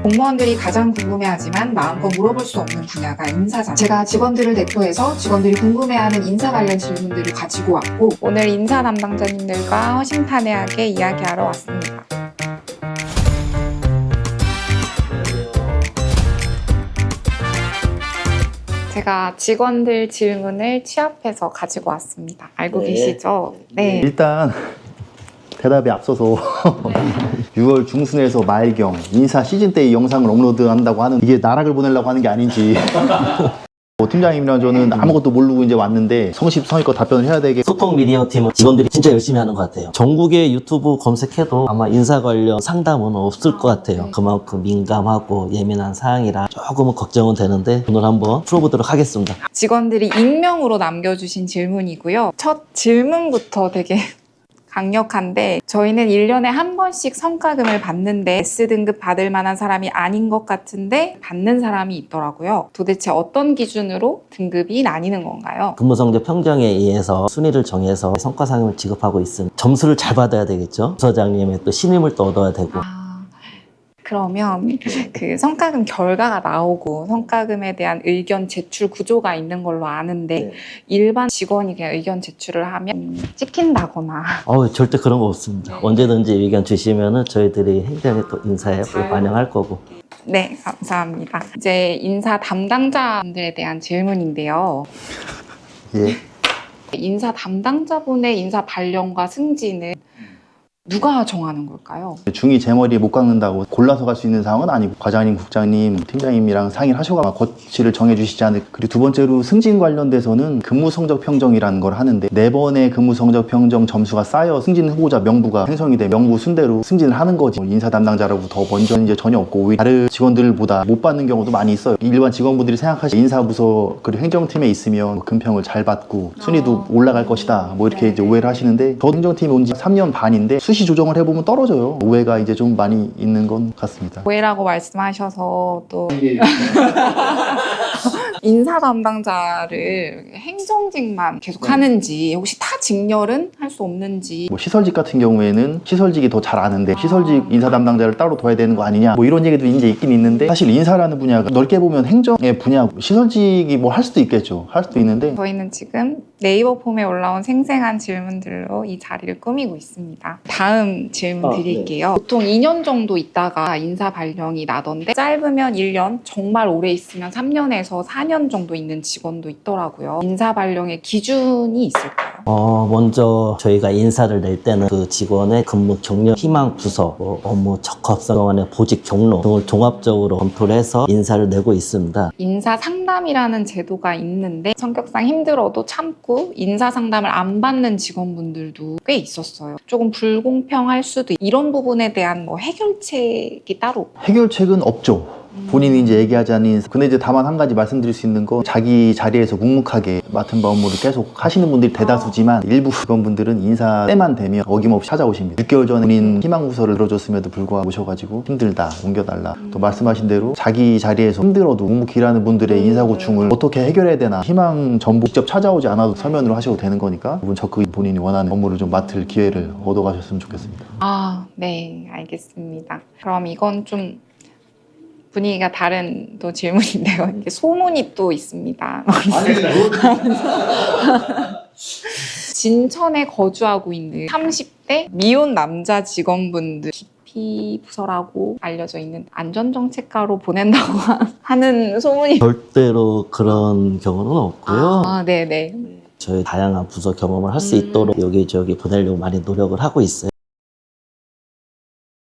공무원들이 가장 궁금해하지만 마음껏 물어볼 수 없는 분야가 인사잖아요. 제가 직원들을 대표해서 직원들이 궁금해하는 인사 관련 질문들을 가지고 왔고 오늘 인사 담당자님들과 허심탄회하게 이야기하러 왔습니다. 제가 직원들 질문을 취합해서 가지고 왔습니다. 알고 계시죠? 네. 일단 대답에 앞서서 6월 중순에서 말경 인사 시즌 때 이 영상을 업로드한다고 하는 이게 나락을 보내려고 하는 게 아닌지 팀장님이랑 저는 아무것도 모르고 이제 왔는데 성심성의껏 답변을 해야 되게 소통 미디어 팀은 직원들이 진짜 열심히 하는 것 같아요. 전국의 유튜브 검색해도 아마 인사 관련 상담은 없을 것 같아요. 그만큼 민감하고 예민한 사항이라 조금은 걱정은 되는데 오늘 한번 풀어보도록 하겠습니다. 직원들이 익명으로 남겨주신 질문이고요. 첫 질문부터 되게 강력한데 저희는 1년에 한 번씩 성과금을 받는데 S등급 받을 만한 사람이 아닌 것 같은데 받는 사람이 있더라고요. 도대체 어떤 기준으로 등급이 나뉘는 건가요? 근무성적 평정에 의해서 순위를 정해서 성과상을 지급하고 있으니 점수를 잘 받아야 되겠죠. 부서장님의 또 신임을 또 얻어야 되고. 그러면 그 성과금 결과가 나오고 성과금에 대한 의견 제출 구조가 있는 걸로 아는데 일반 직원이 그냥 의견 제출을 하면 찍힌다거나 절대 그런 거 없습니다. 언제든지 의견 주시면은 저희들이 행정에 또 인사에 반영할 거고. 네, 감사합니다. 이제 인사 담당자분들에 대한 질문인데요. 예. 인사 담당자분의 인사 발령과 승진은 누가 정하는 걸까요? 중이 제 머리에 못 깎는다고 골라서 갈 수 있는 상황은 아니고 과장님, 국장님, 팀장님이랑 상의를 하셔가 거치를 정해주시지 않을까. 그리고 두 번째로 승진 관련돼서는 근무 성적 평정이라는 걸 하는데 4번의 근무 성적 평정 점수가 쌓여 승진 후보자 명부가 생성이 돼 명부 순대로 승진을 하는 거지. 인사 담당자라고 더 먼저 이제 전혀 없고 오히려 다른 직원들보다 못 받는 경우도 많이 있어요. 일반 직원분들이 생각하시는 인사부서 그리고 행정팀에 있으면 금평을 잘 받고 순위도 올라갈 것이다. 뭐 이렇게 이제 오해를 하시는데 저 행정팀에 온 지 3년 반인데 수시 조정을 해보면 떨어져요. 오해가 이제 좀 많이 있는 건 같습니다. 오해라고 말씀하셔서 또 인사 담당자를 행정직만 계속 하는지 혹시 타 직렬은 할 수 없는지 뭐 시설직 같은 경우에는 시설직이 더 잘 아는데 시설직 인사 담당자를 따로 둬야 되는 거 아니냐 뭐 이런 얘기도 이제 있긴 있는데 사실 인사라는 분야가 넓게 보면 행정의 분야고 시설직이 뭐 할 수도 있겠죠. 할 수도 있는데 저희는 지금 네이버 폼에 올라온 생생한 질문들로 이 자리를 꾸미고 있습니다. 다음 질문 드릴게요. 보통 2년 정도 있다가 인사 발령이 나던데 짧으면 1년, 정말 오래 있으면 3년에서 4년 정도 있는 직원도 있더라고요. 인사 발령의 기준이 있을까요? 먼저 저희가 인사를 낼 때는 그 직원의 근무 경력, 희망 부서, 업무 적합성, 동안의 보직 경로 등을 종합적으로 검토를 해서 인사를 내고 있습니다. 인사 상담이라는 제도가 있는데 성격상 힘들어도 참고 인사 상담을 안 받는 직원분들도 꽤 있었어요. 조금 불공평할 수도 이런 부분에 대한 뭐 해결책이 따로 해결책은 없죠. 본인이 이제 얘기하지 않는 근데 이제 다만 한 가지 말씀드릴 수 있는 건 자기 자리에서 묵묵하게 맡은 바 업무를 계속 하시는 분들이 대다수지만 일부 직원분들은 인사 때만 되면 어김없이 찾아오십니다. 6개월 전에 본인 희망부서를 들어줬음에도 불구하고 오셔가지고 힘들다 옮겨달라 또 말씀하신 대로 자기 자리에서 힘들어도 묵묵히 일하는 분들의 인사고충을 어떻게 해결해야 되나 희망 정보 직접 찾아오지 않아도 서면으로 하셔도 되는 거니까 적극 본인이 원하는 업무를 좀 맡을 기회를 얻어가셨으면 좋겠습니다. 네, 알겠습니다. 그럼 이건 좀 분위기가 다른 또 질문인데요. 이게 소문이 또 있습니다. 진천에 거주하고 있는 30대 미혼 남자 직원분들 기피 부서라고 알려져 있는 안전정책과로 보낸다고 하는 소문이 절대로 그런 경우는 없고요. 네네. 저희 다양한 부서 경험을 할 수 있도록 여기저기 보내려고 많이 노력을 하고 있어요.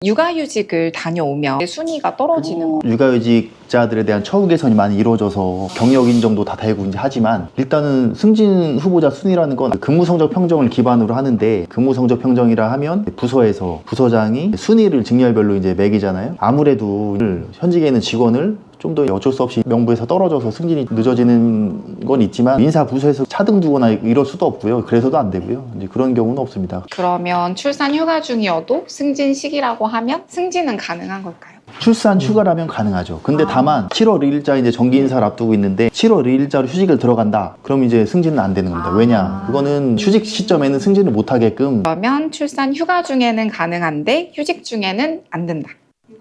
육아휴직을 다녀오면 순위가 떨어지는 거. 육아휴직자들에 대한 처우 개선이 많이 이루어져서 경력 인정도 다 되고 이제 하지만 일단은 승진 후보자 순위라는 건 근무 성적 평정을 기반으로 하는데 근무 성적 평정이라 하면 부서에서 부서장이 순위를 직렬별로 이제 매기잖아요. 아무래도 현직에 있는 직원을 좀 더 어쩔 수 없이 명부에서 떨어져서 승진이 늦어지는 건 있지만 인사 부서에서 차등 두거나 이럴 수도 없고요. 그래서도 안 되고요. 이제 그런 경우는 없습니다. 그러면 출산 휴가 중이어도 승진 시기라고 하면 승진은 가능한 걸까요? 출산 휴가라면 가능하죠. 근데 다만 7월 1일자 이제 정기 인사를 앞두고 있는데 7월 2일자로 휴직을 들어간다. 그럼 이제 승진은 안 되는 겁니다. 왜냐? 그거는 휴직 시점에는 승진을 못 하게끔 그러면 출산 휴가 중에는 가능한데 휴직 중에는 안 된다.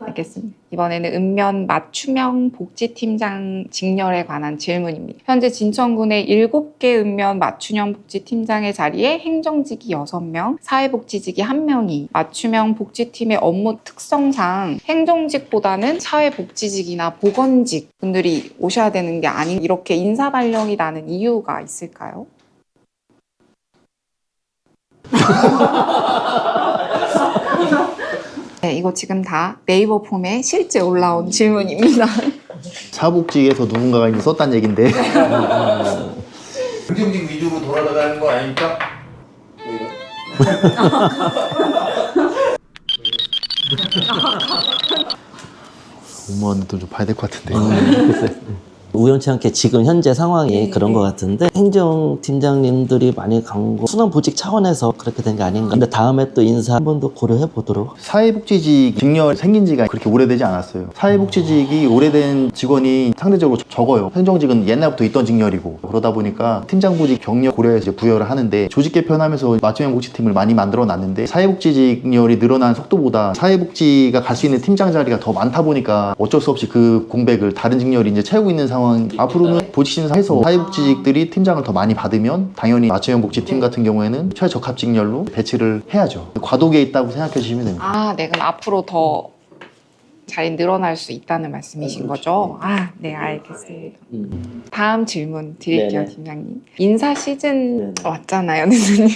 알겠습니다. 이번에는 읍면 맞춤형 복지팀장 직렬에 관한 질문입니다. 현재 진천군의 7개 읍면 맞춤형 복지팀장의 자리에 행정직이 6명, 사회복지직이 1명이 맞춤형 복지팀의 업무 특성상 행정직보다는 사회복지직이나 보건직 분들이 오셔야 되는 게 아닌 이렇게 인사 발령이 나는 이유가 있을까요? 네, 이거 지금 다 네이버 폼에 실제 올라온 질문입니다. 사복직에서 누군가가 이제 썼다는 얘긴데 행정직 위주로 돌아가는 거 아닙니까? 공무원도 좀 봐야 될 것 같은데. 우연치 않게 지금 현재 상황이 그런 것 같은데 행정팀장님들이 많이 강고 순환보직 차원에서 그렇게 된 게 아닌가. 근데 다음에 또 인사 한 번 더 고려해 보도록. 사회복지직 직렬 생긴 지가 그렇게 오래되지 않았어요. 사회복지직이 오래된 직원이 상대적으로 적어요. 행정직은 옛날부터 있던 직렬이고 그러다 보니까 팀장보직 경력 고려해서 이제 부여를 하는데 조직 개편하면서 맞춤형 복지팀을 많이 만들어 놨는데 사회복지직렬이 늘어난 속도보다 사회복지가 갈 수 있는 팀장 자리가 더 많다 보니까 어쩔 수 없이 그 공백을 다른 직렬이 이제 채우고 있는 상황. 앞으로는 보직심사에서 사회복지직들이 팀장을 더 많이 받으면 당연히 맞춤형 복지팀 같은 경우에는 최적합직렬로 배치를 해야죠. 과도기에 있다고 생각해 주시면 됩니다. 아, 네, 그럼 앞으로 더 자리 늘어날 수 있다는 말씀이신 거죠? 아, 네, 알겠습니다. 다음 질문 드릴게요, 네네. 팀장님. 인사 시즌 네네. 왔잖아요, 교수님.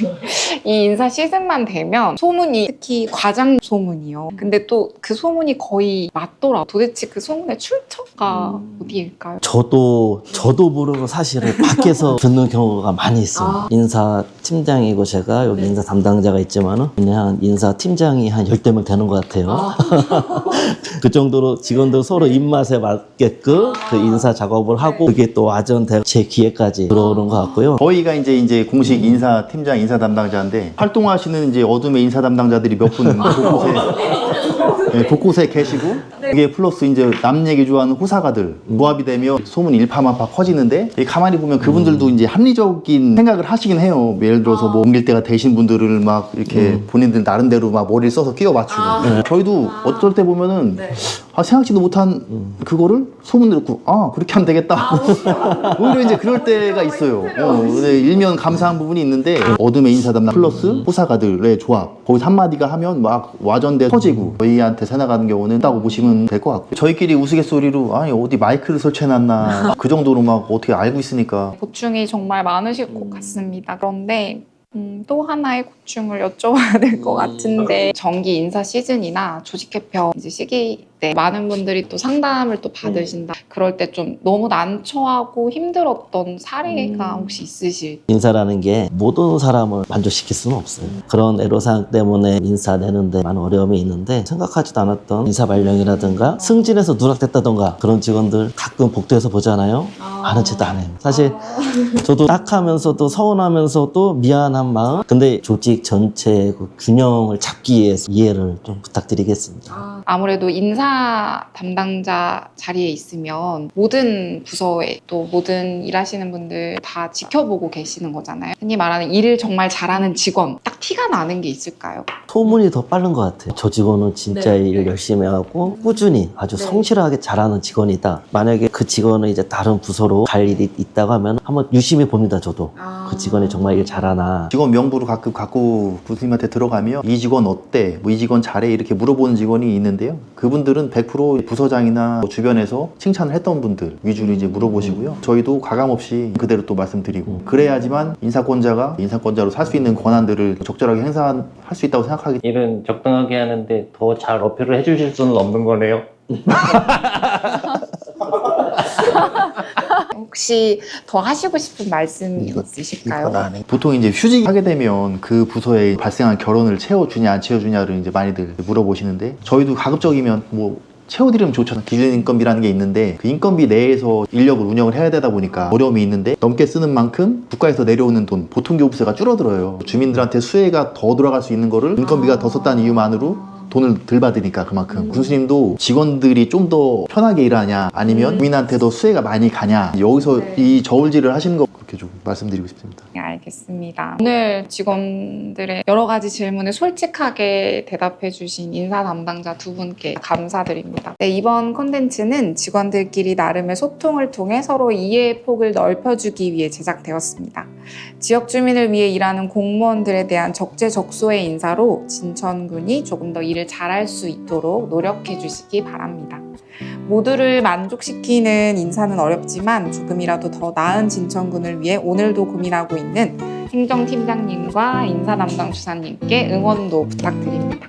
이 인사 시즌만 되면 소문이 특히 과장 소문이요. 근데 또 그 소문이 거의 맞더라. 도대체 그 소문의 출처가 어디일까요? 저도 모르고 사실을 밖에서 듣는 경우가 많이 있어요. 인사 팀장이고 제가 여기 인사 담당자가 있지만은 그냥 인사 팀장이 한 10대명 되는 것 같아요. 그 정도로 직원들 서로 입맛에 맞게끔 그 인사 작업을 하고 그게 또 와전되고 제 귀에까지 들어오는 것 같고요. 저희가 이제 공식 인사 팀장 인사 담당자인데 활동하시는 이제 어둠의 인사 담당자들이 몇 분 곳곳에 계시고 그게 플러스 이제 남 얘기 좋아하는 호사가들 부합이 되면 소문이 일파만파 커지는데 가만히 보면 그분들도 이제 합리적인 생각을 하시긴 해요. 예를 들어서 뭐 옮길 때가 되신 분들을 막 이렇게 본인들 나름대로 막 머리를 써서 끼워 맞추고 저희도 어떨 때 보면은 생각지도 못한 그거를 소문 듣고 그렇게 하면 되겠다. 오히려 이제 그럴 때가 있어요. 근데 일면 감사한 부분이 있는데 어둠의 인사 담당 플러스 호사가들의 조합 거기서 한마디가 하면 막 와전돼 터지고 저희한테 새나가는 경우는 있다고 보시면 될 것 같고요. 저희끼리 우스갯소리로 아니 어디 마이크를 설치해놨나 그 정도로 막 어떻게 알고 있으니까 고충이 정말 많으실 것 같습니다. 그런데 또 하나의 고충을 여쭤봐야 될 것 같은데 정기 인사 시즌이나 조직 개편 이제 시기 때 많은 분들이 또 상담을 또 받으신다. 그럴 때 좀 너무 난처하고 힘들었던 사례가 혹시 있으실까요? 인사라는 게 모든 사람을 만족시킬 수는 없어요. 그런 애로사항 때문에 인사 내는데 많은 어려움이 있는데 생각하지도 않았던 인사 발령이라든가 승진해서 누락됐다던가 그런 직원들 가끔 복도에서 보잖아요. 아는 체도 안 해요. 사실 저도 딱하면서도 서운하면서도 미안한 마음. 근데 조직 전체의 그 균형을 잡기 위해서 이해를 좀 부탁드리겠습니다. 아무래도 인사 담당자 자리에 있으면 모든 부서에 또 모든 일하시는 분들 다 지켜보고 계시는 거잖아요. 흔히 말하는 일을 정말 잘하는 직원, 딱 티가 나는 게 있을까요? 소문이 더 빠른 것 같아요. 저 직원은 진짜 일 열심히 하고 꾸준히 아주 성실하게 잘하는 직원이다. 만약에 그 직원은 이제 다른 부서로 갈 일이 있다고 하면 한번 유심히 봅니다. 저도 그 직원이 정말 일 잘하나. 직원 명부를 가끔 갖고 교수님한테 들어가면 이 직원 어때? 뭐 이 직원 잘해? 이렇게 물어보는 직원이 있는데요. 그분들은 100% 부서장이나 주변에서 칭찬을 했던 분들 위주로 이제 물어보시고요. 저희도 가감없이 그대로 또 말씀드리고 그래야지만 인사권자가 인사권자로 살 수 있는 권한들을 적절하게 행사할 수 있다고 생각하기 일은 적당하게 하는데 더 잘 어필을 해주실 수는 없는 거네요. 혹시 더 하시고 싶은 말씀이 있으실까요? 보통 이제 휴직하게 되면 그 부서에 발생한 결혼을 채워주냐 안 채워주냐를 이제 많이들 물어보시는데 저희도 가급적이면 뭐 채워드리면 좋잖아요. 기준 인건비라는 게 있는데 그 인건비 내에서 인력을 운영을 해야 되다 보니까 어려움이 있는데 넘게 쓰는 만큼 국가에서 내려오는 돈 보통 교부세가 줄어들어요. 주민들한테 수혜가 더 돌아갈 수 있는 거를 인건비가 더 썼다는 이유만으로 돈을 덜 받으니까 그만큼 교수님도 직원들이 좀 더 편하게 일하냐 아니면 주민한테도 수혜가 많이 가냐 여기서 이 저울질을 하시는 거 이렇게 좀 말씀드리고 싶습니다. 네, 알겠습니다. 오늘 직원들의 여러 가지 질문에 솔직하게 대답해 주신 인사 담당자 두 분께 감사드립니다. 네, 이번 콘텐츠는 직원들끼리 나름의 소통을 통해 서로 이해의 폭을 넓혀주기 위해 제작되었습니다. 지역 주민을 위해 일하는 공무원들에 대한 적재적소의 인사로 진천군이 조금 더 일을 잘할 수 있도록 노력해 주시기 바랍니다. 모두를 만족시키는 인사는 어렵지만 조금이라도 더 나은 진천군을 위해 오늘도 고민하고 있는 행정팀장님과 인사 담당 주사님께 응원도 부탁드립니다.